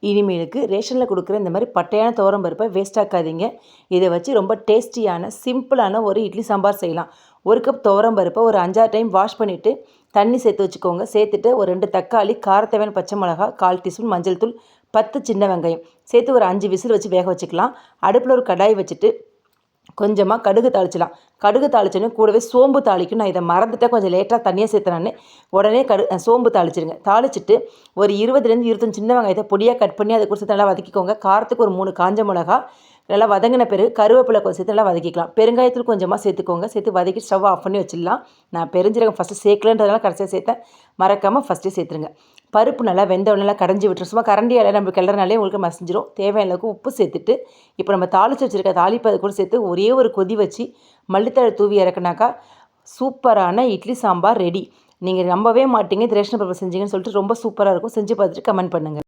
இனிமேலுக்கு ரேஷனில் கொடுக்குற இந்த மாதிரி பட்டையான துவரம் பருப்பை வேஸ்ட் ஆக்காதீங்க. இதை வச்சு ரொம்ப டேஸ்டியான சிம்பிளான ஒரு இட்லி சாம்பார் செய்யலாம். 1 கப் துவரம் பருப்பை ஒரு 5-6 டைம் வாஷ் பண்ணிவிட்டு தண்ணி சேர்த்து வச்சுக்கோங்க. சேர்த்துட்டு ஒரு 2 தக்காளி, காரத்தேவையான பச்சை மிளகா, 1/4 டீஸ்பூன் மஞ்சள் தூள், 10 சின்ன வெங்காயம் சேர்த்து ஒரு 5 விசில் வச்சு வேக வச்சுக்கலாம். அடுப்பில் ஒரு கடாய் வச்சுட்டு கொஞ்சமாக கடுகு தாளிச்சிடலாம். கடுகு தாளிச்சோன்னே கூடவே சோம்பு தாளிக்கும். நான் இதை மறந்துட்டேன், கொஞ்சம் லேட்டாக தண்ணியாக சேர்த்தேன். உடனே சோம்பு தாளிச்சிடுங்க. தாளிச்சிட்டு ஒரு 20லேருந்து 25 சின்ன வெங்காயத்தை பொடியாக கட் பண்ணி அதை கூட சேர்த்து நல்லா வதக்கிக்கோங்க. காரத்துக்கு ஒரு 3 காஞ்ச மிளகா நல்லா வதங்கின பிறகு கருவேப்பிலை கொஞ்சம் சேர்த்து நல்லா வதக்கிக்கலாம். பெருங்காயத்தூள் கொஞ்சமாக சேர்த்துக்கோங்க. சேர்த்து வதக்கி ஸ்டவ் ஆஃப் பண்ணி வச்சிடலாம். நான் பெருஞ்சீரகம் ஃபஸ்ட்டு சேர்க்கலன்றதுனால கடைசியாக சேர்த்தேன். மறக்காமல் ஃபஸ்ட்டே சேர்த்துருங்க. பருப்பு நல்லா வெந்தவொடனே நல்லா கடைஞ்சி விட்டுரும். சும்மா கரண்டியால் நம்ம கிளறனாலே உங்களுக்கு மசிஞ்சிடும். தேவையான அளவுக்கு உப்பு சேர்த்துட்டு இப்போ நம்ம தாளித்து வச்சுருக்க தாளிப்பு அது கூட சேர்த்து ஒரே ஒரு கொதி வச்சு மல்லித்தழை தூவி இறக்குனாக்கா சூப்பரான இட்லி சாம்பார் ரெடி. நீங்கள் நம்பவே மாட்டீங்க, இது ரேஷன் பருப்பு செஞ்சீங்கன்னு சொல்லிட்டு ரொம்ப சூப்பராக இருக்கும். செஞ்சு பார்த்துட்டு கமெண்ட் பண்ணுங்கள்.